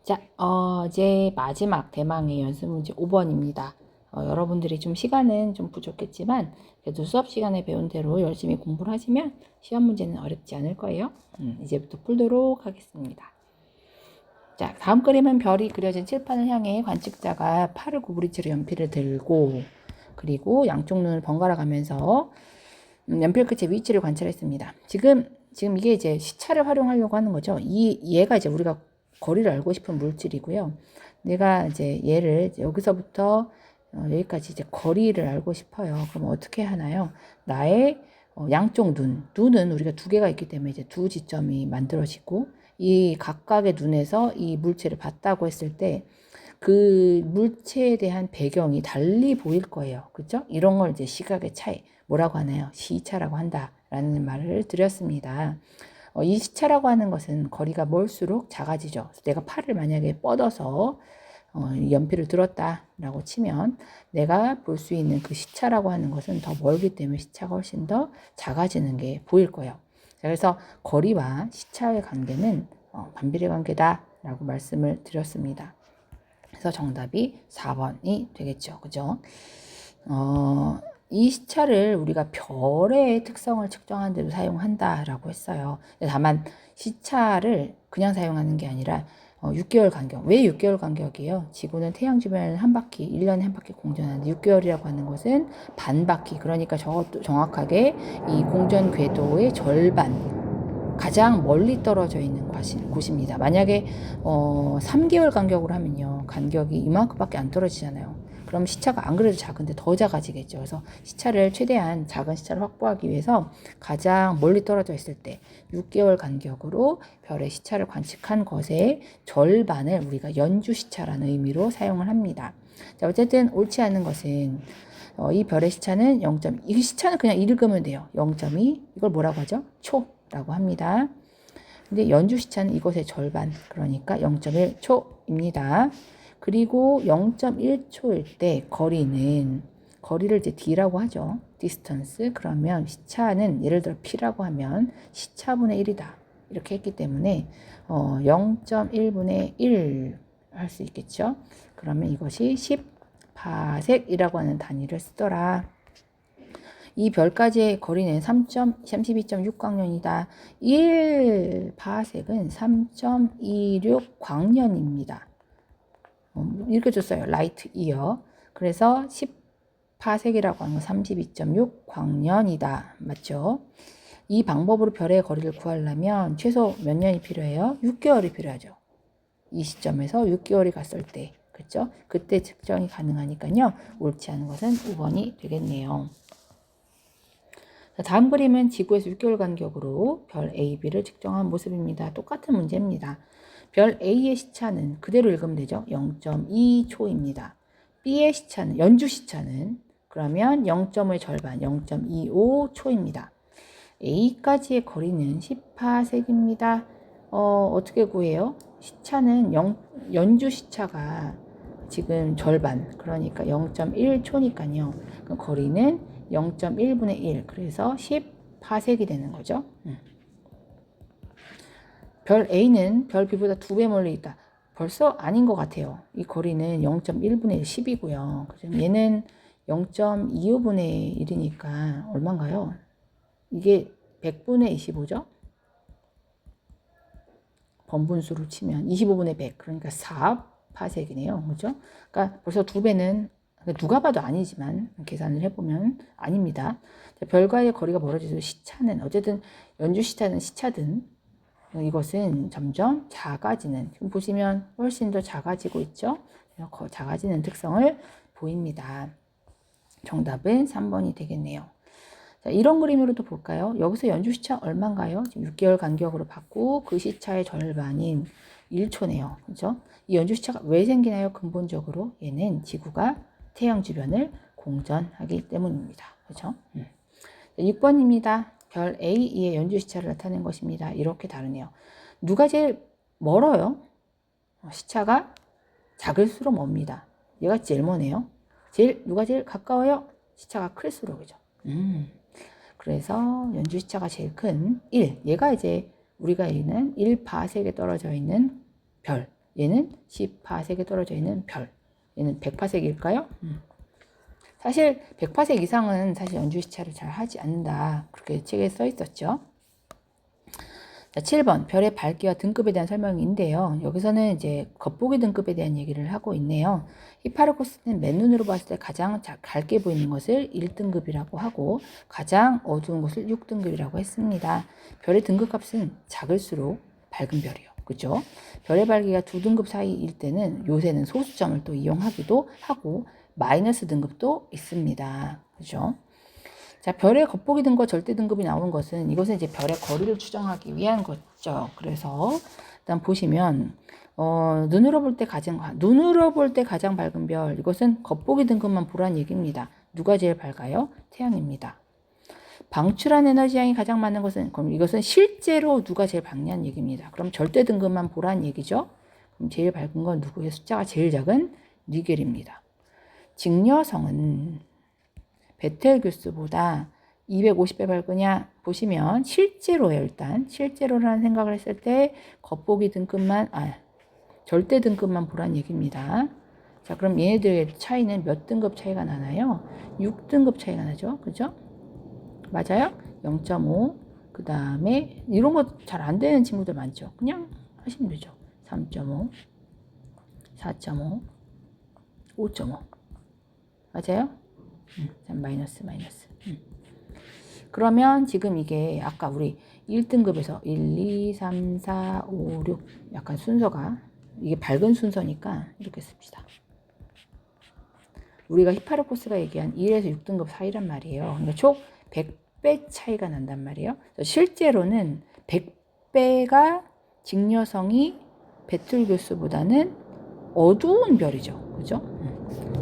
자, 이제 마지막 대망의 연습 문제 5번입니다. 여러분들이 좀 시간은 좀 부족했지만 그래도 수업 시간에 배운 대로 열심히 공부를 하시면 시험 문제는 어렵지 않을 거예요. 이제부터 풀도록 하겠습니다. 자, 다음 그림은 별이 그려진 칠판을 향해 관측자가 팔을 구부린 채로 연필을 들고 그리고 양쪽 눈을 번갈아 가면서 연필 끝의 위치를 관찰했습니다. 지금 이게 이제 시차를 활용하려고 하는 거죠. 얘가 이제 우리가 거리를 알고 싶은 물질이고요. 내가 이제 얘를 여기서부터 여기까지 이제 거리를 알고 싶어요. 그럼 어떻게 하나요? 나의 양쪽 눈은 우리가 두 개가 있기 때문에 이제 두 지점이 만들어지고 이 각각의 눈에서 이 물체를 봤다고 했을 때 그 물체에 대한 배경이 달리 보일 거예요. 그죠? 이런 걸 이제 시각의 차이, 뭐라고 하나요? 시차라고 한다라는 말을 드렸습니다. 이 시차라고 하는 것은 거리가 멀수록 작아지죠. 내가 팔을 만약에 뻗어서 연필을 들었다라고 치면 내가 볼 수 있는 그 시차라고 하는 것은 더 멀기 때문에 시차가 훨씬 더 작아지는 게 보일 거예요. 그래서 거리와 시차의 관계는 반비례 관계다라고 말씀을 드렸습니다. 그래서 정답이 4번이 되겠죠. 그죠? 이 시차를 우리가 별의 특성을 측정하는 데도 사용한다라고 했어요. 다만 시차를 그냥 사용하는 게 아니라 6개월 간격. 왜 6개월 간격이에요? 지구는 태양 주변을 한 바퀴, 1년에 한 바퀴 공전하는데 6개월이라고 하는 것은 반 바퀴. 그러니까 저것도 정확하게 이 공전 궤도의 절반. 가장 멀리 떨어져 있는 곳입니다. 만약에 3개월 간격으로 하면요. 간격이 이만큼밖에 안 떨어지잖아요. 그럼 시차가 안 그래도 작은데 더 작아지겠죠. 그래서 시차를 최대한 작은 시차를 확보하기 위해서 가장 멀리 떨어져 있을 때 6개월 간격으로 별의 시차를 관측한 것의 절반을 우리가 연주 시차라는 의미로 사용을 합니다. 자, 어쨌든 옳지 않은 것은 이 별의 시차는 0.2, 이 시차는 그냥 읽으면 돼요. 0.2, 이걸 뭐라고 하죠? 초라고 합니다. 근데 연주 시차는 이것의 절반, 그러니까 0.1초입니다. 그리고 0.1초일 때 거리를 이제 d라고 하죠. distance. 그러면 시차는 예를 들어 p라고 하면 시차분의 1이다. 이렇게 했기 때문에 0.1분의 1 할 수 있겠죠. 그러면 이것이 10파섹이라고 하는 단위를 쓰더라. 이 별까지의 거리는 32.6광년이다. 1파섹은 3.26광년입니다. 이렇게 줬어요. 라이트 이어. 그래서 10파섹이라고 하는 건 32.6광년이다. 맞죠? 이 방법으로 별의 거리를 구하려면 최소 몇 년이 필요해요? 6개월이 필요하죠. 이 시점에서 6개월이 갔을 때. 그렇죠? 그때 측정이 가능하니까요. 옳지 않은 것은 5번이 되겠네요. 다음 그림은 지구에서 6개월 간격으로 별 A, B를 측정한 모습입니다. 똑같은 문제입니다. 별 A의 시차는 그대로 읽으면 되죠. 0.2초입니다. B의 시차는, 연주 시차는 그러면 0점의 절반, 0.25초입니다. A까지의 거리는 10파섹입니다. 어떻게 구해요? 시차는 연주 시차가 지금 절반, 그러니까 0.1초니까요. 그럼 거리는 0.1분의 1, 그래서 10파섹이 되는 거죠. 별 A는 별 B보다 2배 멀리 있다. 벌써 아닌 것 같아요. 이 거리는 0.1분의 1, 10이고요. 얘는 0.25분의 1이니까 얼마인가요? 이게 100분의 25죠? 번분수로 치면 25분의 100, 그러니까 4파섹이네요. 그죠? 그러니까 벌써 2배는 누가 봐도 아니지만 계산을 해보면 아닙니다. 별과의 거리가 멀어지고 시차는 어쨌든 연주 시차는 시차든 이것은 점점 작아지는, 지금 보시면 훨씬 더 작아지고 있죠. 작아지는 특성을 보입니다. 정답은 3번이 되겠네요. 자, 이런 그림으로도 볼까요? 여기서 연주 시차 얼마인가요? 지금 6개월 간격으로 받고 그 시차의 절반인 1초네요. 그죠? 이 연주 시차가 왜 생기나요? 근본적으로 얘는 지구가 태양 주변을 공전하기 때문입니다. 그죠? 6번입니다. 별 A의 연주 시차를 나타낸 것입니다. 이렇게 다르네요. 누가 제일 멀어요? 시차가 작을수록 멉니다. 얘가 제일 머네요. 누가 제일 가까워요? 시차가 클수록이죠. 그래서 연주 시차가 제일 큰 1. 얘가 이제 우리가 있는 1파섹에 떨어져 있는 별. 얘는 10파섹에 떨어져 있는 별. 얘는 100파섹일까요? 사실 100파섹 이상은 사실 연주시차를 잘 하지 않는다. 그렇게 책에 써 있었죠. 자, 7번 별의 밝기와 등급에 대한 설명인데요. 여기서는 이제 겉보기 등급에 대한 얘기를 하고 있네요. 히파르코스는 맨눈으로 봤을 때 가장 밝게 보이는 것을 1등급이라고 하고 가장 어두운 것을 6등급이라고 했습니다. 별의 등급값은 작을수록 밝은 별이요. 그죠? 별의 밝기가 2등급 사이일 때는 요새는 소수점을 또 이용하기도 하고 마이너스 등급도 있습니다. 그죠? 자, 별의 겉보기 등급 절대 등급이 나오는 것은 이것은 이제 별의 거리를 추정하기 위한 거죠. 그래서 일단 보시면 눈으로 볼 때 가장 밝은 별 이것은 겉보기 등급만 보란 얘기입니다. 누가 제일 밝아요? 태양입니다. 방출한 에너지 양이 가장 많은 것은 그럼 이것은 실제로 누가 제일 밝냐는 얘기입니다. 그럼 절대 등급만 보란 얘기죠. 그럼 제일 밝은 건 누구의 숫자가 제일 작은 니겔입니다. 직녀성은 베텔기우스보다 250배 밝으냐 보시면 실제로예요. 일단 실제로라는 생각을 했을 때 겉보기 등급만 절대 등급만 보란 얘기입니다. 자, 그럼 얘네들의 차이는 몇 등급 차이가 나나요? 6등급 차이가 나죠. 그죠? 맞아요? 0.5 그 다음에 이런 거 잘 안 되는 친구들 많죠. 그냥 하시면 되죠. 3.5 4.5 5.5 맞아요? 마이너스. 그러면 지금 이게 아까 우리 1등급에서 1, 2, 3, 4, 5, 6 약간 순서가 이게 밝은 순서니까 이렇게 씁시다. 우리가 히파르코스가 얘기한 1에서 6등급 사이란 말이에요. 그러니까 총 100배 차이가 난단 말이에요. 실제로는 100배가 직녀성이 베telgeus보다는 어두운 별이죠. 그죠?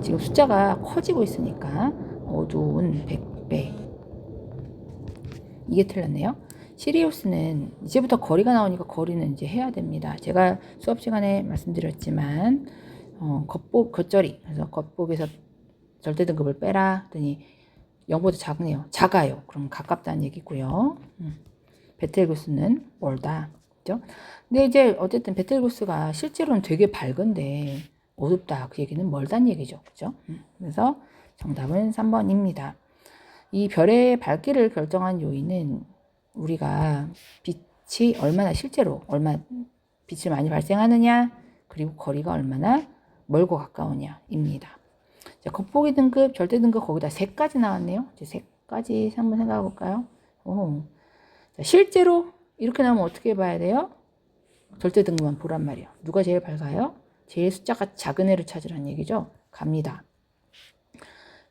지금 숫자가 커지고 있으니까 어두운 100배. 이게 틀렸네요. 시리우스는 이제부터 거리가 나오니까 거리는 이제 해야 됩니다. 제가 수업 시간에 말씀드렸지만 겉절이 그래서 겉보기에서 절대 등급을 빼라 했더니 0보다 작네요. 작아요. 그럼 가깝다는 얘기고요. 베텔게우스는 멀다. 그죠? 근데 이제 어쨌든 베텔게우스가 실제로는 되게 밝은데 어둡다. 그 얘기는 멀다는 얘기죠. 그죠? 그래서 정답은 3번입니다. 이 별의 밝기를 결정한 요인은 우리가 빛이 얼마나 실제로 빛을 많이 발생하느냐 그리고 거리가 얼마나 멀고 가까우냐입니다. 자, 겉보기 등급, 절대 등급 거기다 3가지 나왔네요. 이제 3가지 한번 생각해 볼까요? 자, 실제로 이렇게 나오면 어떻게 봐야 돼요? 절대 등급만 보란 말이에요. 누가 제일 밝아요? 제일 숫자가 작은 애를 찾으라는 얘기죠. 갑니다.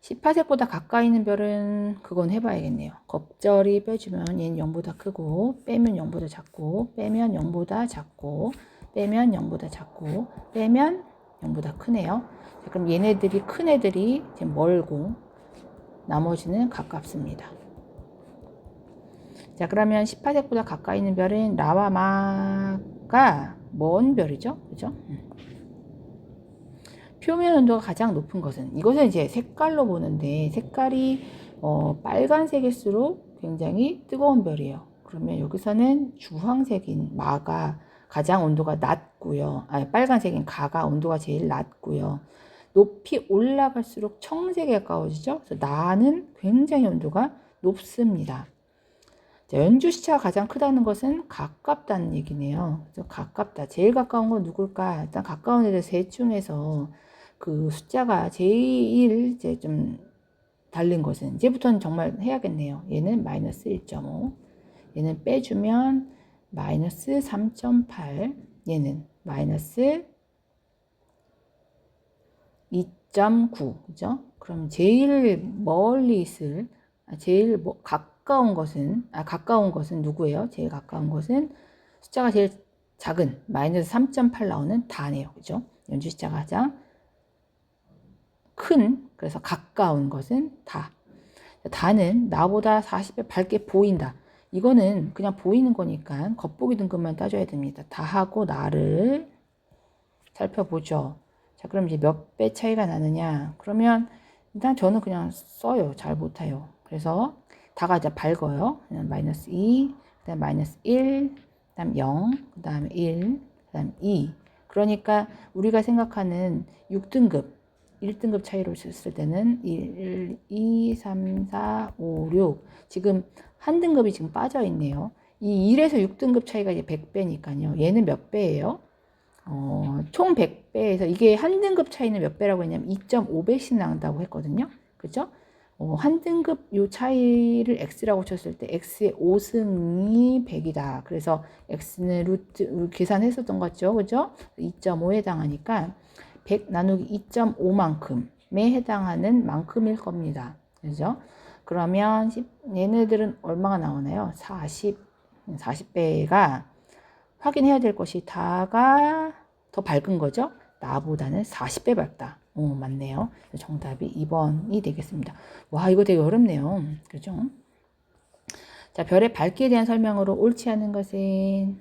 10파섹보다 가까이 있는 별은 그건 해봐야겠네요. 겉절이 빼주면 얘는 0보다 크고 빼면 0보다 작고 빼면 0보다 작고 빼면 0보다 작고 빼면 0보다 크네요. 자, 그럼 얘네들이 큰 애들이 이제 멀고 나머지는 가깝습니다. 자, 그러면 10파섹보다 가까이 있는 별은 라와 마가 먼 별이죠. 그죠? 표면 온도가 가장 높은 것은 이것은 이제 색깔로 보는데 색깔이 빨간색일수록 굉장히 뜨거운 별이에요. 그러면 여기서는 주황색인 마가 가장 온도가 낮고요. 빨간색인 가가 온도가 제일 낮고요. 높이 올라갈수록 청색에 가까워지죠. 그래서 나는 굉장히 온도가 높습니다. 자, 연주시차가 가장 크다는 것은 가깝다는 얘기네요. 그래서 가깝다. 제일 가까운 건 누굴까? 일단 가까운 애들 셋 중에서 그 숫자가 제일 이제 좀 달린 것은 이제부터는 정말 해야겠네요. 얘는 마이너스 1.5 얘는 빼주면 마이너스 3.8 얘는 마이너스 2.9 그죠? 그럼 제일 멀리 있을 제일 가까운 것은 누구예요? 제일 가까운 것은 숫자가 제일 작은 마이너스 3.8 나오는 다네요. 그죠? 연주시차가 가장 큰 그래서 가까운 것은 다. 다는 나보다 40배 밝게 보인다. 이거는 그냥 보이는 거니까 겉보기 등급만 따져야 됩니다. 다하고 나를 살펴보죠. 자, 그럼 이제 몇 배 차이가 나느냐? 그러면 일단 저는 그냥 써요. 잘 못해요. 그래서 다가 이제 밝아요. 그냥 마이너스 2, 그 다음 마이너스 1, 그 다음 0, 그 다음에 1, 그 다음 2, 그러니까 우리가 생각하는 6등급, 1등급 차이로 쳤을 때는 1, 2, 3, 4, 5, 6. 지금 한 등급이 지금 빠져 있네요. 이 1에서 6등급 차이가 이제 100배니까요. 얘는 몇 배예요? 총 100배에서 이게 한 등급 차이는 몇 배라고 했냐면 2.5배씩 나온다고 했거든요. 그죠? 한 등급 요 차이를 x라고 쳤을 때 x의 5승이 100이다. 그래서 x는 루트 계산했었던 것 같죠. 그죠? 2.5에 해당하니까 100 나누기 2.5만큼에 해당하는 만큼일 겁니다. 그죠? 그러면 얘네들은 얼마가 나오나요? 40배가 확인해야 될 것이 다가 더 밝은 거죠? 나보다는 40배 밝다. 맞네요. 정답이 2번이 되겠습니다. 와, 이거 되게 어렵네요. 그죠? 자, 별의 밝기에 대한 설명으로 옳지 않은 것은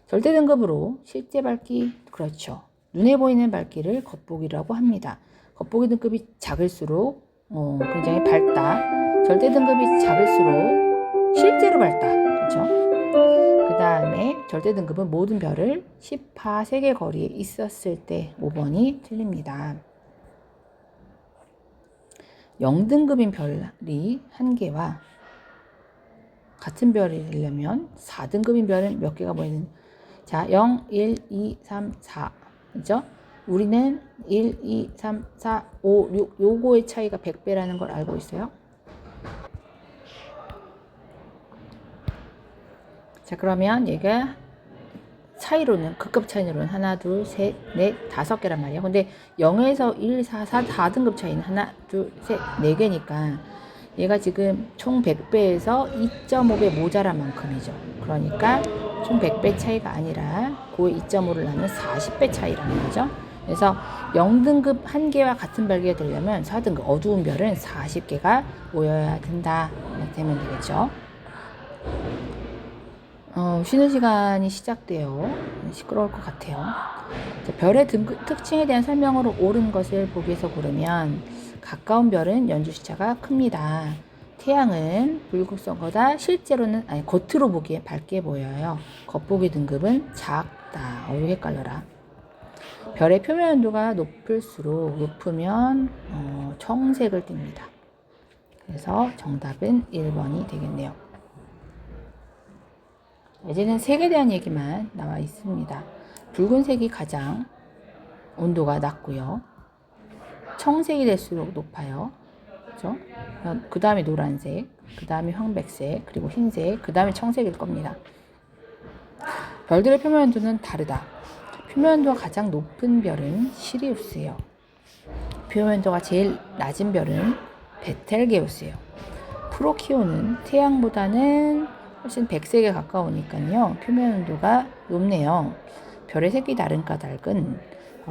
절대 등급으로 실제 밝기, 그렇죠. 눈에 보이는 밝기를 겉보기라고 합니다. 겉보기 등급이 작을수록 굉장히 밝다. 절대 등급이 작을수록 실제로 밝다. 그렇죠? 그 다음에 절대 등급은 모든 별을 10파세계 거리에 있었을 때 5번이 틀립니다. 0등급인 별이 한 개와 같은 별이려면 4등급인 별은 몇 개가 보이는? 자, 0, 1, 2, 3, 4. 그죠? 우리는 1, 2, 3, 4, 5, 6 요거의 차이가 100배라는 걸 알고 있어요. 자, 그러면 얘가 차이로는 급급 차이로는 하나, 둘, 셋, 넷, 5개란 말이에요. 근데 0에서 1, 4, 4등급 차이는 하나, 둘, 셋, 4개니까 얘가 지금 총 100배에서 2.5배 모자란 만큼이죠. 그러니까 총 100배 차이가 아니라 그 2.5를 나눈 40배 차이라는 거죠. 그래서 0등급 한 개와 같은 별기가 되려면 4등급 어두운 별은 40개가 모여야 된다. 이렇게 되면 되겠죠. 쉬는 시간이 시작돼요. 시끄러울 것 같아요. 자, 별의 특징에 대한 설명으로 옳은 것을 보기에서 고르면 가까운 별은 연주시차가 큽니다. 태양은 불국성보다 실제로는 겉으로 보기에 밝게 보여요. 겉보기 등급은 작다. 이거 헷갈려라. 별의 표면 온도가 높으면 청색을 띱니다. 그래서 정답은 1번이 되겠네요. 이제는 색에 대한 얘기만 나와 있습니다. 붉은색이 가장 온도가 낮고요. 청색이 될수록 높아요. 그렇죠? 그 다음에 노란색, 그 다음에 황백색, 그리고 흰색, 그 다음에 청색일 겁니다. 별들의 표면 온도는 다르다. 표면 온도가 가장 높은 별은 시리우스예요. 표면 온도가 제일 낮은 별은 베텔게우스예요. 프로키오는 태양보다는 훨씬 백색에 가까우니까요. 표면 온도가 높네요. 별의 색이 다른 까닭은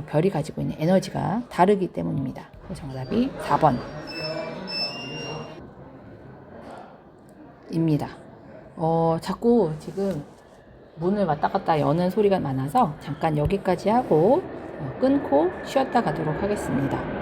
별이 가지고 있는 에너지가 다르기 때문입니다. 정답이 4번 입니다. 자꾸 지금 문을 왔다 갔다 여는 소리가 많아서 잠깐 여기까지 하고 끊고 쉬었다 가도록 하겠습니다.